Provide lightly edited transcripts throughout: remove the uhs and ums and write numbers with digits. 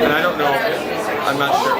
And I don't know. I'm not sure.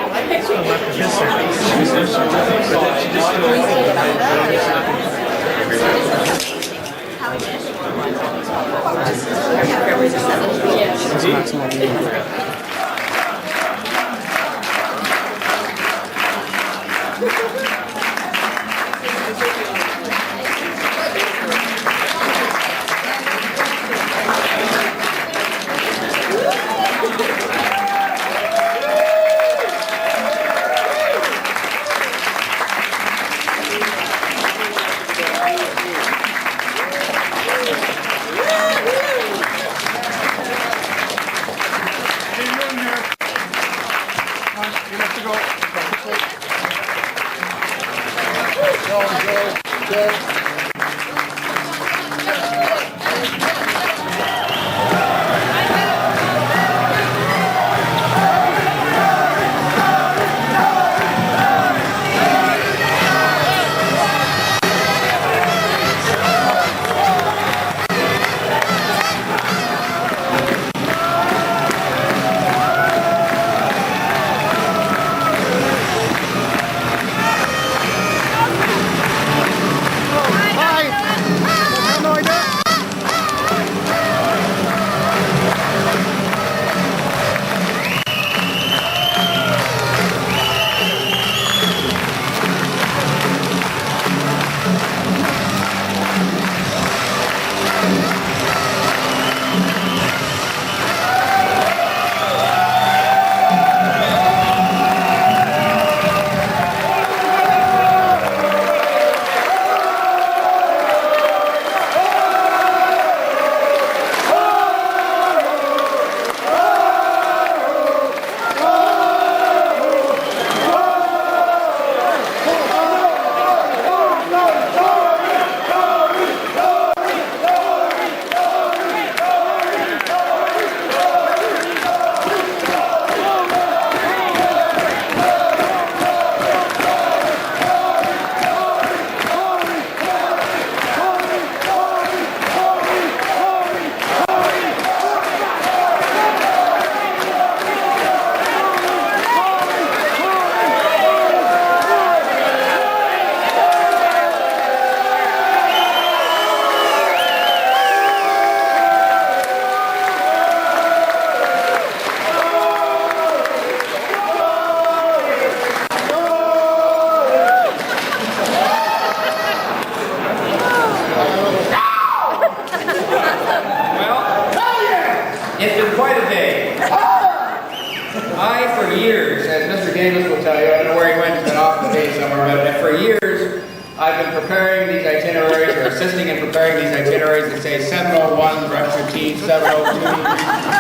I've been preparing these itineraries, or assisting in preparing these itineraries that say 701, brush your teeth, 702,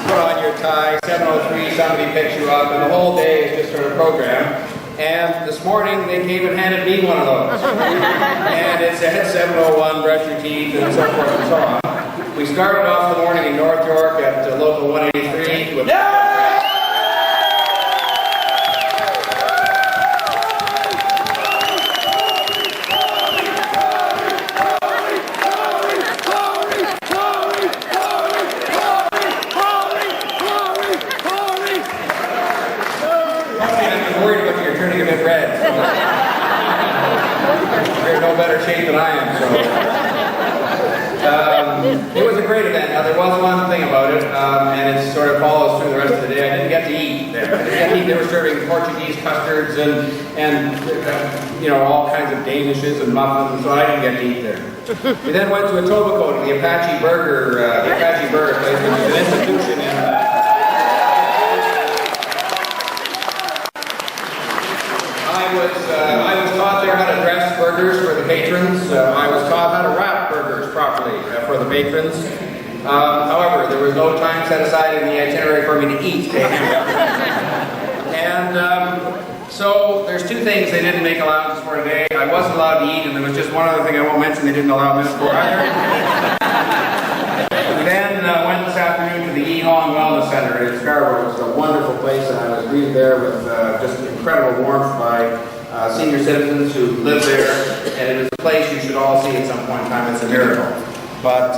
put on your tie, 703, somebody picks you up, and the whole day is just sort of program. And this morning, they came and handed me one of those. And it said 701, brush your teeth, and so forth and so on. We started off the morning in North York at local 183 with... shape than I am, so it was a great event. Now there was one thing about it, and it sort of follows through the rest of the day. I didn't get to eat there. I didn't get to eat. They were serving Portuguese custards and you know, all kinds of danishes and muffins, so I didn't get to eat there. We then went to Etobicoke to the Apache Burger place, which is an institution in I was taught there how to dress burgers for the patrons. I was taught how to wrap burgers properly for the patrons. However, there was no time set aside in the itinerary for me to eat. And so there's two things they didn't make allowances for today. I wasn't allowed to eat, and there was just one other thing I won't mention they didn't allow me for either. We then went this afternoon to the Ehong Wellness Center in Scarborough. It was a wonderful place, and I was greeted there with just incredible warmth by senior citizens who live there, and it is a place you should all see at some point in time. It's a miracle. But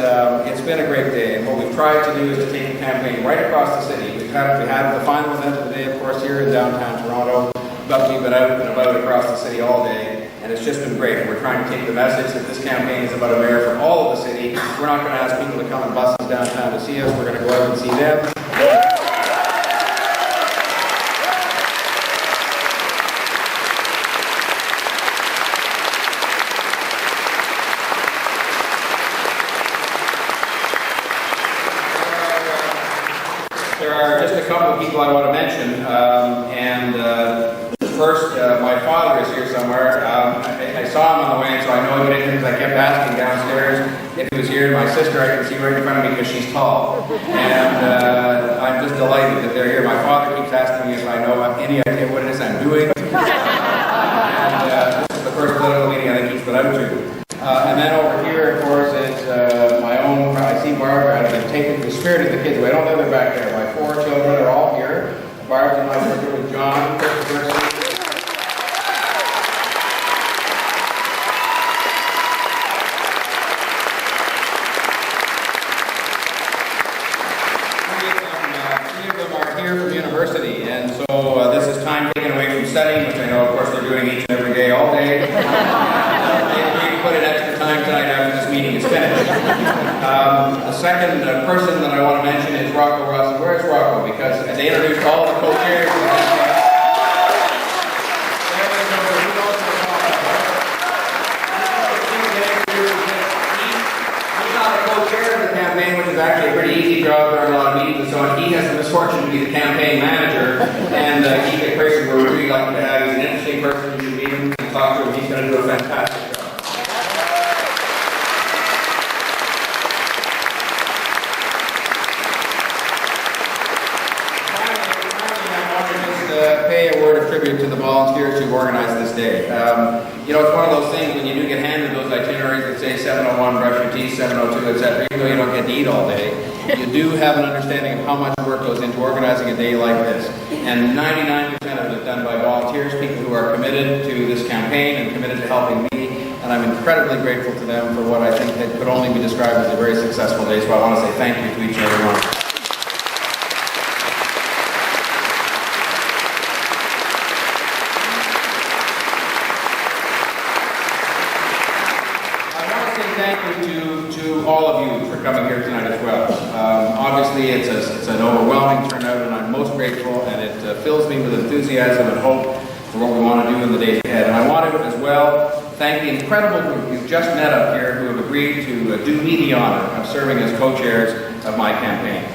it's been a great day, and what we've tried to do is to take the campaign right across the city. We had the final event of the day, of course, here in downtown Toronto. Bucky's been out and about across the city all day, and it's just been great. We're trying to take the message that this campaign is about a mayor from all of the city. We're not going to ask people to come in buses downtown to see us. We're going to go out and see them. There are just a couple of people I want to mention, first, my father is here somewhere. I saw him on the way, so I know he didn't, because I kept asking downstairs if he was here. My sister, I can see right in front of me because she's tall, and I'm just delighted that they're here. My father keeps asking me if I know any idea what it is I'm doing, and this is the first political meeting I think he's been out to. And then over here, of course, is my own. I see Barbara, and I've taken the spirit of the kids. I don't know they're back there. My 4 children are all here. Barbara and I are here with John, Christopher. University, and so this is time taken away from studying, which I know, of course, they're doing each and every day, all day. They agreed to put in extra time tonight after this meeting is finished. The second person that I want to mention is Rocco Ross. Where's Rocco? Because they introduced all the co-chairs. Which is actually a pretty easy job. There are a lot of meetings and so on. He has the misfortune to be the campaign manager, and he's a person we're really lucky to have. He's an interesting person. You should meet him and talk to him. He's going to do a fantastic job. Finally, I want to just pay a word of tribute to the volunteers who organized this day. You know, it's one of those things when you do get handed those itineraries that say 7:01, brush your teeth, 7:02, etc., even though you don't get to eat all day, you do have an understanding of how much work goes into organizing a day like this. And 99% of it is done by volunteers, people who are committed to this campaign and committed to helping me, and I'm incredibly grateful to them for what I think that could only be described as a very successful day, so I want to say thank you to each and every one. Thank you to all of you for coming here tonight as well. Obviously, it's an overwhelming turnout, and I'm most grateful, and it fills me with enthusiasm and hope for what we want to do in the days ahead. And I want to, as well, thank the incredible group you've just met up here who have agreed to do me the honor of serving as co-chairs of my campaign.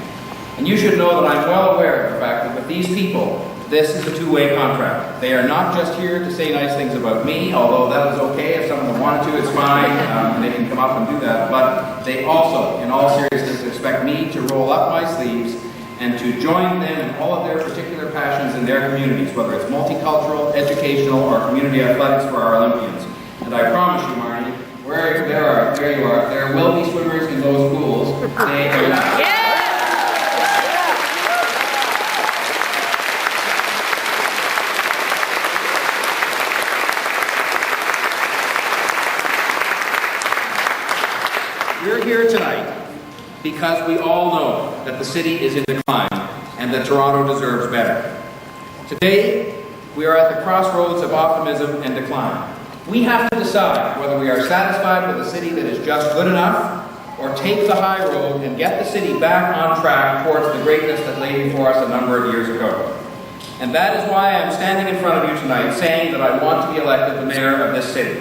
And you should know that I'm well aware of the fact that with these people, this is a two-way contract. They are not just here to say nice things about me, although that is okay. If some of them wanted to, it's fine. They can come up and do that. But they also, in all seriousness, expect me to roll up my sleeves and to join them in all of their particular passions in their communities, whether it's multicultural, educational, or community athletics for our Olympians. And I promise you, Marnie, there you are. There will be swimmers in those pools. They are not. We're here tonight because we all know that the city is in decline and that Toronto deserves better. Today, we are at the crossroads of optimism and decline. We have to decide whether we are satisfied with a city that is just good enough or take the high road and get the city back on track towards the greatness that lay before us a number of years ago. And that is why I'm standing in front of you tonight saying that I want to be elected the mayor of this city.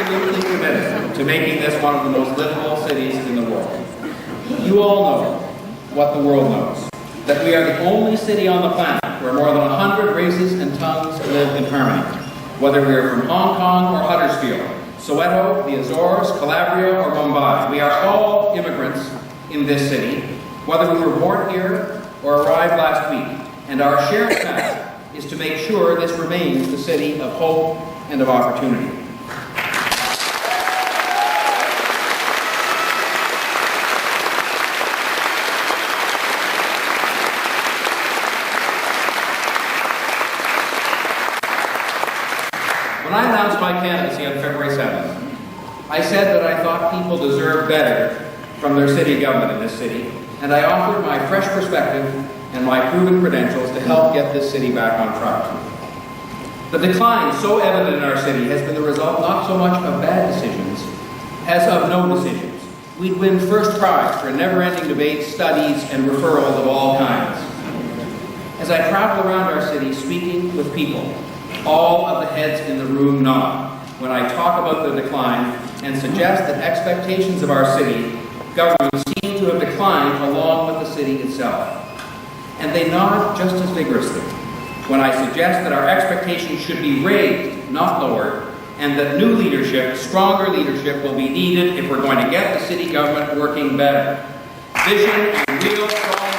Absolutely committed to making this one of the most livable cities in the world. You all know what the world knows, that we are the only city on the planet where more than 100 races and tongues live in harmony. Whether we are from Hong Kong or Huddersfield, Soweto, the Azores, Calabria, or Mumbai, we are all immigrants in this city, whether we were born here or arrived last week. And our shared task is to make sure this remains the city of hope and of opportunity. When I announced my candidacy on February 7th, I said that I thought people deserve better from their city government in this city, and I offered my fresh perspective and my proven credentials to help get this city back on track. The decline so evident in our city has been the result not so much of bad decisions as of no decisions. We'd win first prize for never-ending debates, studies, and referrals of all kinds. As I travel around our city speaking with people, all of the heads in the room nod when I talk about the decline and suggest that expectations of our city government seem to have declined along with the city itself. And they nod just as vigorously when I suggest that our expectations should be raised, not lowered, and that new leadership, stronger leadership, will be needed if we're going to get the city government working better. Vision and real strong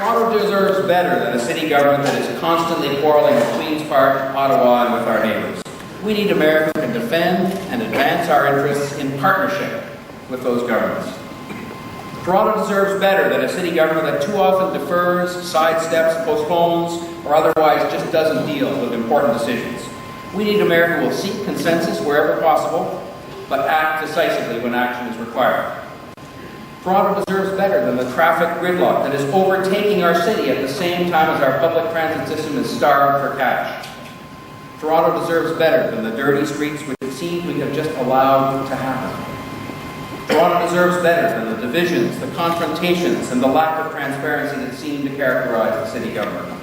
Toronto deserves better than a city government that is constantly quarreling with Queen's Park, Ottawa, and with our neighbours. We need a mayor who can defend and advance our interests in partnership with those governments. Toronto deserves better than a city government that too often defers, sidesteps, postpones, or otherwise just doesn't deal with important decisions. We need a mayor who will seek consensus wherever possible, but act decisively when action is required. Toronto deserves better than the traffic gridlock that is overtaking our city at the same time as our public transit system is starved for cash. Toronto deserves better than the dirty streets which it seems we have just allowed to happen. Toronto deserves better than the divisions, the confrontations, and the lack of transparency that seem to characterize the city government.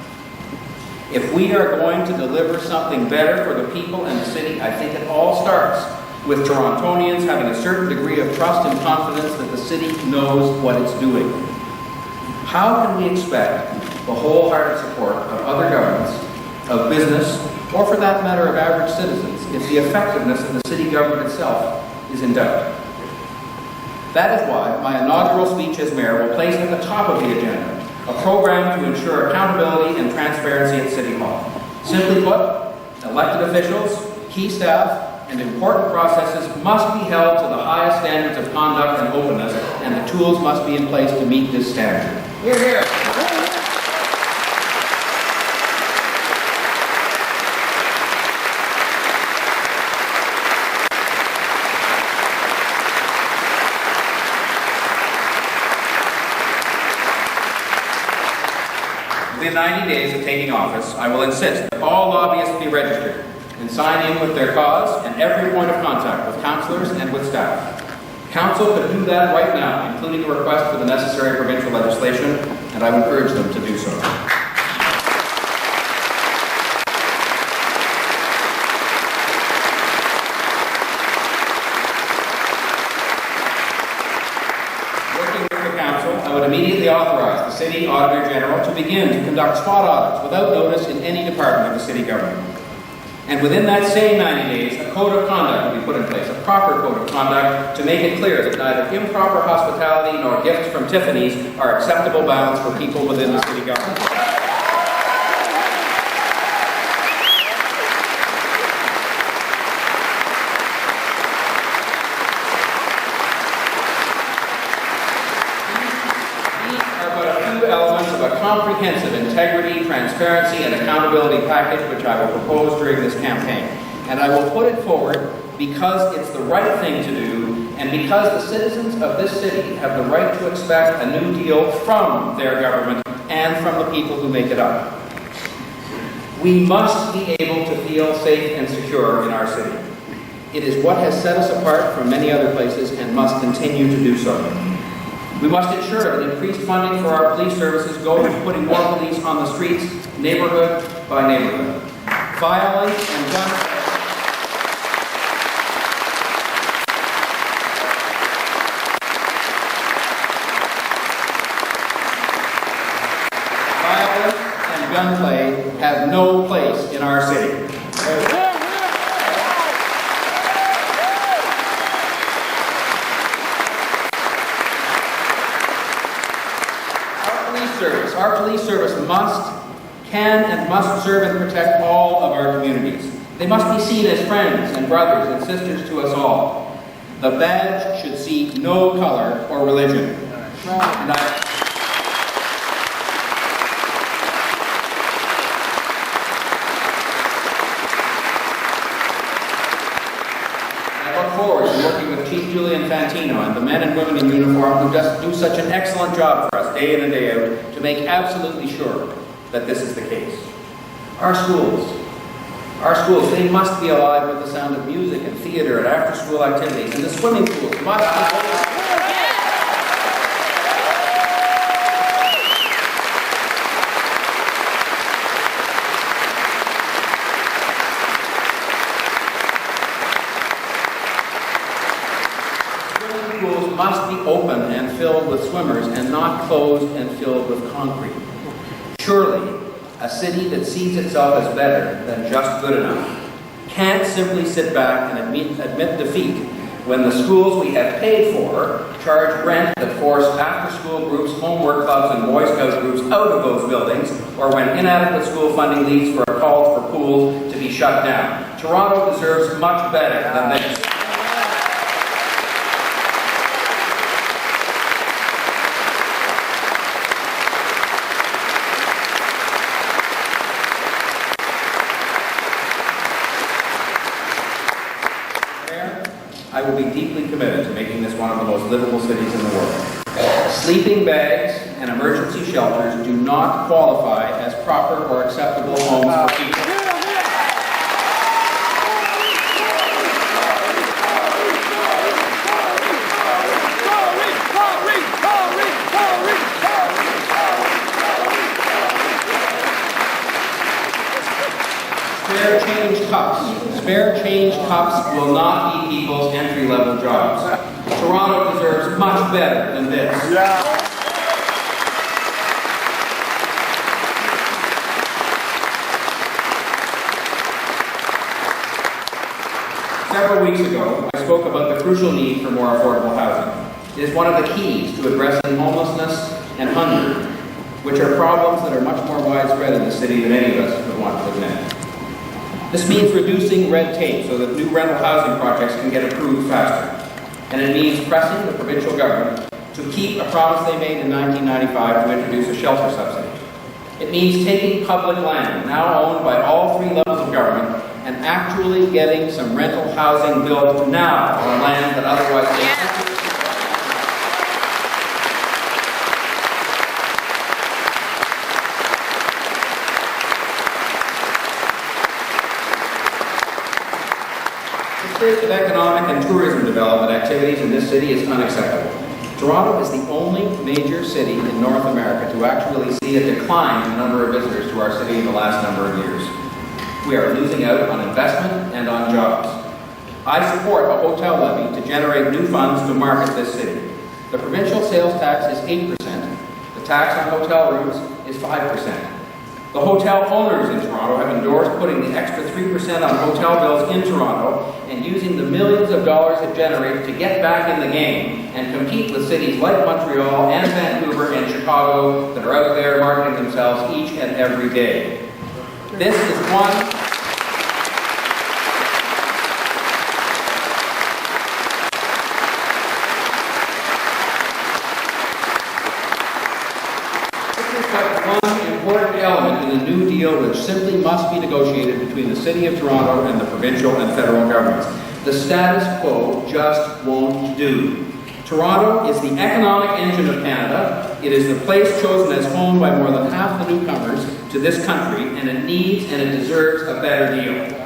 If we are going to deliver something better for the people and the city, I think it all starts with Torontonians having a certain degree of trust and confidence that the city knows what it's doing. How can we expect the wholehearted support of other governments, of business, or for that matter of average citizens, if the effectiveness of the city government itself is in doubt? That is why my inaugural speech as mayor will place at the top of the agenda a program to ensure accountability and transparency at City Hall. Simply put, elected officials, key staff, and important processes must be held to the highest standards of conduct and openness, and the tools must be in place to meet this standard. Hear, hear. Within 90 days of taking office, I will insist that all lobbyists be registered and sign in with their cause and every point of contact with councillors and with staff. Council could do that right now, including a request for the necessary provincial legislation, and I would urge them to do so. Working with the council, I would immediately authorize the City Auditor General to begin to conduct spot audits without notice in any department of the city government. And within that same 90 days, a code of conduct will be put in place, a proper code of conduct, to make it clear that neither improper hospitality nor gifts from Tiffany's are acceptable bounds for people within the city government. These are but a few elements of a comprehensive integrity, transparency, and accountability package which I will propose during this campaign. And I will put it forward because it's the right thing to do, and because the citizens of this city have the right to expect a new deal from their government and from the people who make it up. We must be able to feel safe and secure in our city. It is what has set us apart from many other places and must continue to do so. We must ensure that increased funding for our police services go to putting more police on the streets, neighborhood by neighborhood. Violence and gun gunplay have no place in our city. service, our police service can and must serve and protect all of our communities. They must be seen as friends and brothers and sisters to us all. The badge should see no color or religion. And I look forward to working with Chief Julian Fantino and the men and women in uniform who just do such an excellent job for us day in and day out to make absolutely sure that this is the case. Our schools, they must be alive with the sound of music and theater and after-school activities, and the swimming pools must be must be open and filled with swimmers and not closed and filled with concrete. Surely, a city that sees itself as better than just good enough can't simply sit back and admit defeat when the schools we have paid for charge rent that force after-school groups, homework clubs, and Boy Scout groups out of those buildings, or when inadequate school funding leads for a call for pools to be shut down. Toronto deserves much better than this. I will be deeply committed to making this one of the most livable cities in the world. Sleeping bags and emergency shelters do not qualify as proper or acceptable homes for people. Spare change cups will not be people's entry-level jobs. Toronto deserves much better than this. Several weeks ago, I spoke about the crucial need for more affordable housing. It is one of the keys to addressing homelessness and hunger, which are problems that are much more widespread in the city than any of us would want to admit. This means reducing red tape so that new rental housing projects can get approved faster. And it means pressing the provincial government to keep a promise they made in 1995 to introduce a shelter subsidy. It means taking public land, now owned by all three levels of government, and actually getting some rental housing built now on land that otherwise of economic and tourism development activities in this city is unacceptable. Toronto is the only major city in North America to actually see a decline in the number of visitors to our city in the last number of years. We are losing out on investment and on jobs. I support a hotel levy to generate new funds to market this city. The provincial sales tax is 8%. The tax on hotel rooms is 5%. The hotel owners in Toronto have endorsed putting the extra 3% on hotel bills in Toronto and using the millions of dollars it generates to get back in the game and compete with cities like Montreal and Vancouver and Chicago that are out there marketing themselves each and every day. This is one important element in the New Deal which simply must be negotiated between the City of Toronto and the provincial and federal governments. The status quo just won't do. Toronto is the economic engine of Canada. It is the place chosen as home by more than half the newcomers to this country, and it needs and it deserves a better deal.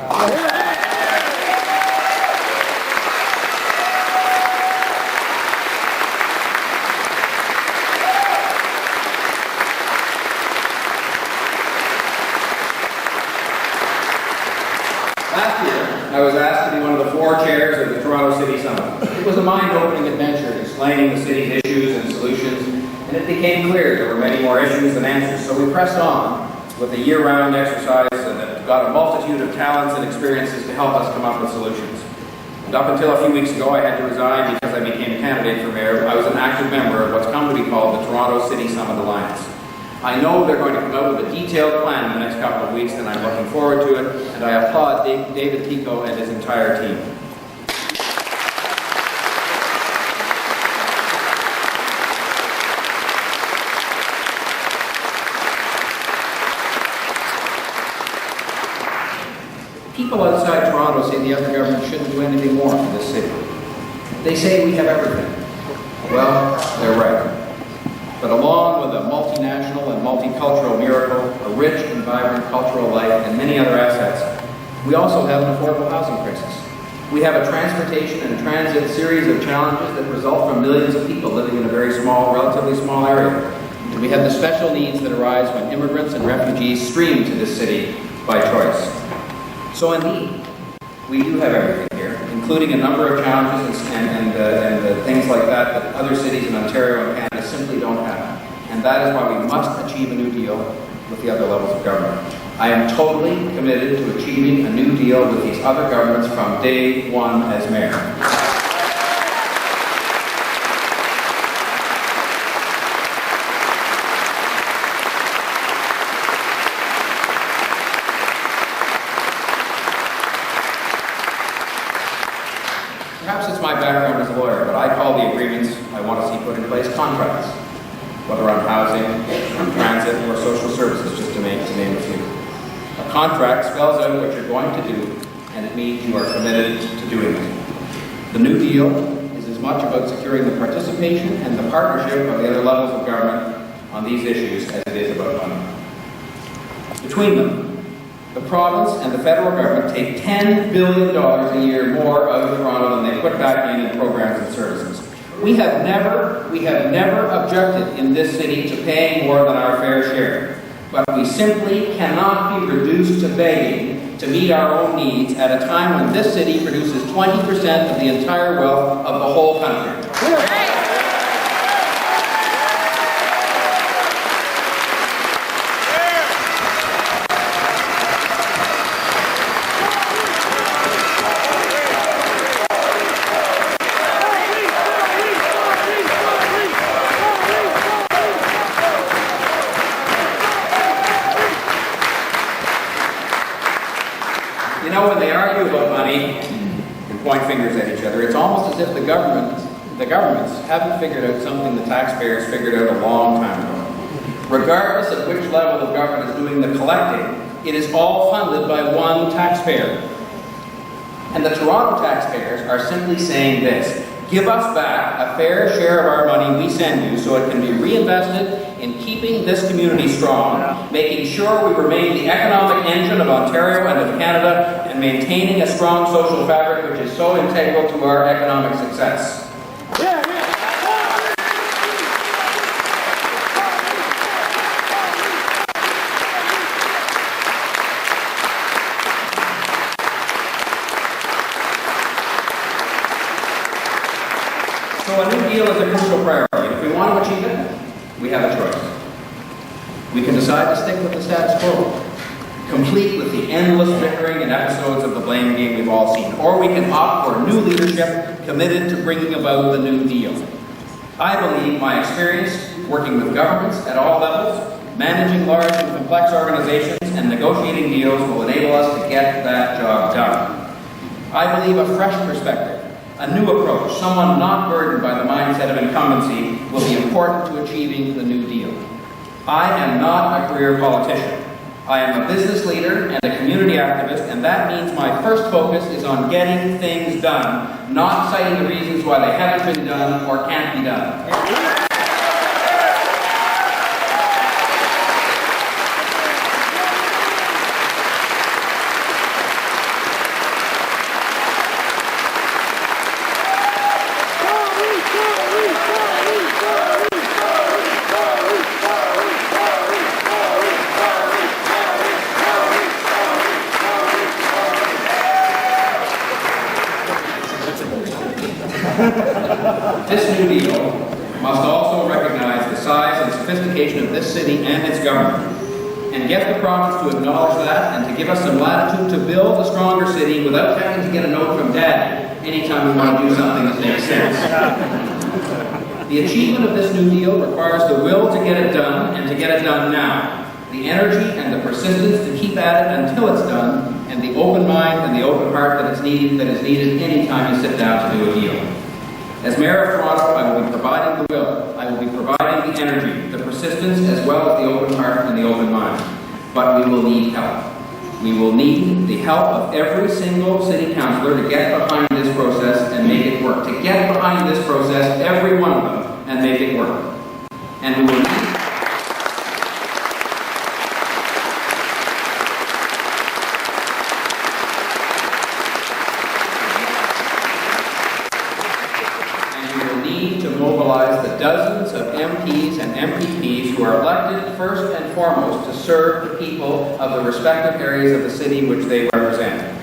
Last year, I was asked to be one of the 4 chairs of the Toronto City Summit. It was a mind-opening adventure explaining the city's issues and solutions, and it became clear there were many more issues than answers, so we pressed on with a year-round exercise that got a multitude of talents and experiences to help us come up with solutions. And up until a few weeks ago, I had to resign because I became a candidate for mayor. I was an active member of what's come to be called the Toronto City Summit Alliance. I know they're going to come out with a detailed plan in the next couple of weeks, and I'm looking forward to it, and I applaud David Tico and his entire team. People outside Toronto say the other government shouldn't do anything more for this city. They say we have everything. Well, they're right. But along with a multinational and multicultural miracle, a rich and vibrant cultural life, and many other assets, we also have an affordable housing crisis. We have a transportation and transit series of challenges that result from millions of people living in a very small, relatively small area. And we have the special needs that arise when immigrants and refugees stream to this city by choice. So indeed, we do have everything here, including a number of challenges and things like that other cities in Ontario and Canada simply don't have. And that is why we must achieve a new deal with the other levels of government. I am totally committed to achieving a new deal with these other governments from day one as mayor. Perhaps it's my background as a lawyer, but I call the agreements I want to see put in place contracts, whether on housing, on transit, or social services, just to name a few. A contract spells out what you're going to do, and it means you are committed to doing it. The New Deal is as much about securing the participation and the partnership of the other levels of government on these issues as it is about money. Between them, the province and the federal government take $10 billion a year more out of Toronto than they put back in programs and services. We have never objected in this city to paying more than our fair share, but we simply cannot be reduced to begging to meet our own needs at a time when this city produces 20% of the entire wealth of the whole country. You know, when they argue about money and point fingers at each other, it's almost as if the governments haven't figured out something the taxpayers figured out a long time ago. Regardless of which level of government is doing the collecting, it is all funded by one taxpayer. And the Toronto taxpayers are simply saying this: give us back a fair share of our money we send you so it can be reinvested in keeping this community strong, making sure we remain the economic engine of Ontario and of Canada, and maintaining a strong social fabric which is so integral to our economic success. So a new deal is a crucial priority. If we want to achieve it, we have a choice. We can decide to stick with the status quo, complete with the endless bickering and episodes of the blame game we've all seen, or we can opt for new leadership committed to bringing about the new deal. I believe my experience working with governments at all levels, managing large and complex organizations, and negotiating deals will enable us to get that job done. I believe a fresh perspective, a new approach, someone not burdened by the mindset of incumbency, will be important to achieving the New Deal. I am not a career politician. I am a business leader and a community activist, and that means my first focus is on getting things done, not citing the reasons why they haven't been done or can't be done. This New Deal must also recognize the size and sophistication of this city and its government, and get the province to acknowledge that and to give us some latitude to build a stronger city without having to get a note from Daddy anytime we want to do something that makes sense. The achievement of this New Deal requires the will to get it done and to get it done now. The energy and the persistence to keep at it until it's done, and the open mind and the open heart that is needed anytime you sit down to do a deal. As Mayor of Toronto, I will be providing the will, I will be providing the energy, the persistence, as well as the open heart and the open mind. But we will need help. We will need the help of every single city councillor to get behind this process and make it work. To get behind this process, every one of them, and make it work. And we will need to mobilize the dozens of MPs and MPPs who are elected first and foremost to serve the people of the respective areas of the city which they represent.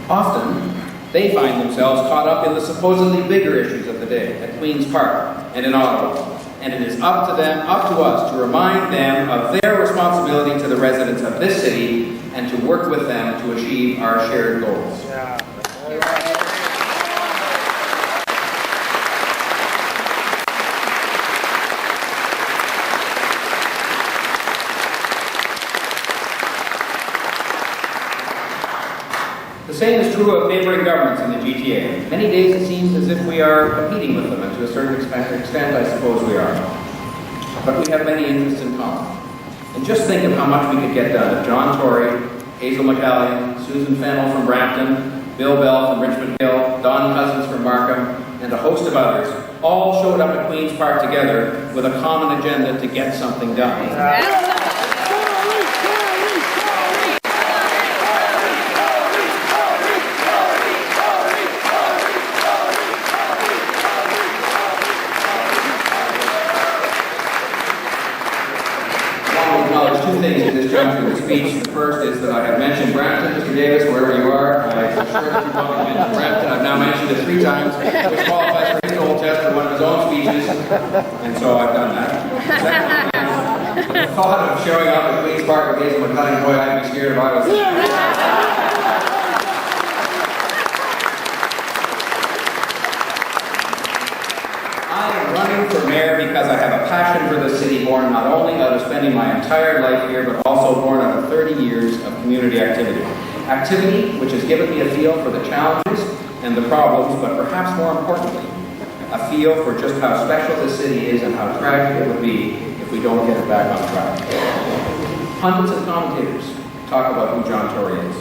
Often, they find themselves caught up in the supposedly bigger issues of the day at Queen's Park and in Ottawa. And it is up to us, to remind them of their responsibility to the residents of this city and to work with them to achieve our shared goals. The same is true of neighbouring governments in the GTA. Many days it seems as if we are competing with them, and to a certain extent I suppose we are. But we have many interests in common. And just think of how much we could get done if John Tory, Hazel McCallion, Susan Fennell from Brampton, Bill Bell from Richmond Hill, Don Cousins from Markham, and a host of others all showed up at Queen's Park together with a common agenda to get something done. Two things in this juncture of the speech. The first is that I have mentioned Brampton, Mr. Davis, wherever you are. I'm sure that you've probably mentioned Brampton. I've now mentioned it 3 times, which qualifies for his old test for one of his own speeches, and so I've done that. Second, the thought of showing up at Queen's Park with Hazel McCallion, boy, I'd be scared if I was running for mayor because I have a passion for the city born not only out of spending my entire life here, but also born out of 30 years of community activity. Activity which has given me a feel for the challenges and the problems, but perhaps more importantly, a feel for just how special this city is and how tragic it would be if we don't get it back on track. Pundits and commentators talk about who John Tory is.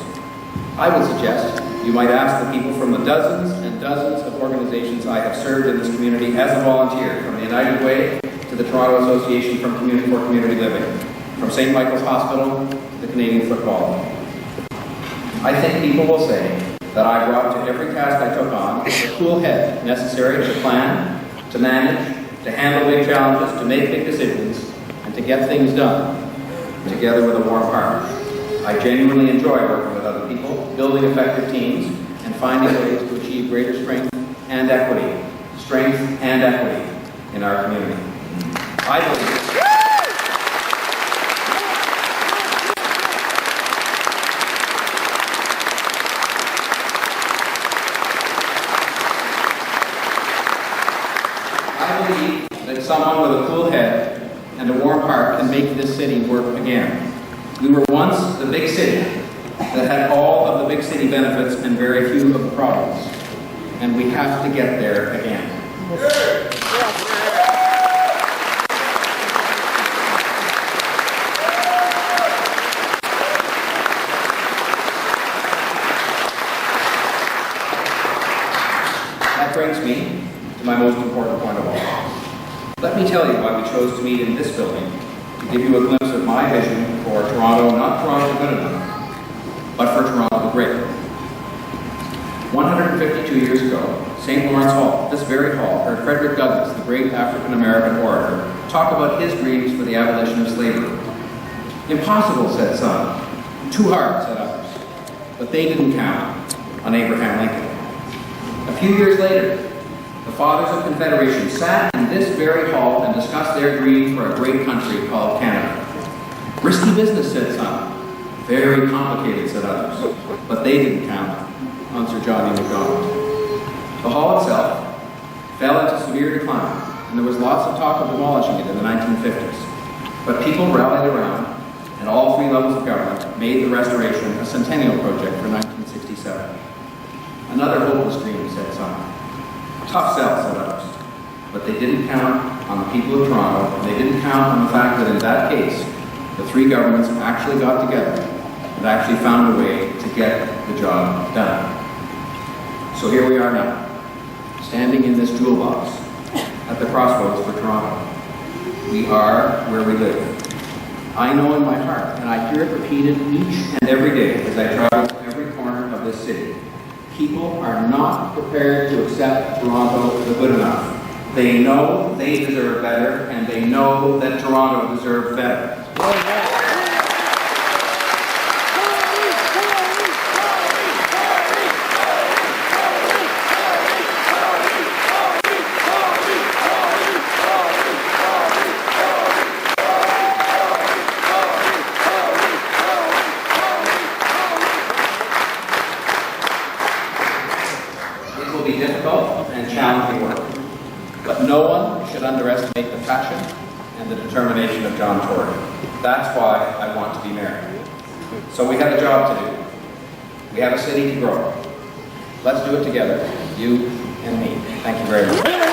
I would suggest you might ask the people from the dozens and dozens of organizations I have served in this community as a volunteer, from the United Way to the Toronto Association for Community Living, from St. Michael's Hospital to the Canadian Football. I think people will say that I brought to every task I took on the cool head necessary to plan, to manage, to handle big challenges, to make big decisions, and to get things done, together with a warm heart. I genuinely enjoy working with other people, building effective teams, and finding ways to achieve greater strength and equity in our community. I believe that someone with a cool head and a warm heart can make this city work again. We were once the big city that had all of the big city benefits and very few of the problems. And we have to get there again. That brings me to my most important point of all. Let me tell you why we chose to meet in this building, to give you a glimpse of my vision for Toronto, not Toronto the good enough, but for Toronto the great. 152 years ago, St. Lawrence Hall, this very hall, heard Frederick Douglass, the great African-American orator, talk about his dreams for the abolition of slavery. Impossible, said some. Too hard, said others. But they didn't count on Abraham Lincoln. A few years later, the Fathers of Confederation sat in this very hall and discussed their dream for a great country called Canada. Risky business, said some. Very complicated, said others. But they didn't count on Sir John A. Macdonald. The hall itself fell into severe decline, and there was lots of talk of demolishing it in the 1950s. But people rallied around, and all three levels of government made the restoration a centennial project for 1967. Another hopeless dream, said some. Tough sell, said others. But they didn't count on the people of Toronto, and they didn't count on the fact that in that case, the three governments actually got together and actually found a way to get the job done. So here we are now, standing in this jewel box at the crossroads for Toronto. We are where we live. I know in my heart, and I hear it repeated each and every day as I travel to every corner of this city, people are not prepared to accept Toronto the good enough. They know they deserve better, and they know that Toronto deserves better. It will be difficult and challenging work. But no one should underestimate the passion and the determination of John Tory. That's why I want to be mayor. So we have a job to do. We have a city to grow. Let's do it together, you and me. Thank you very much.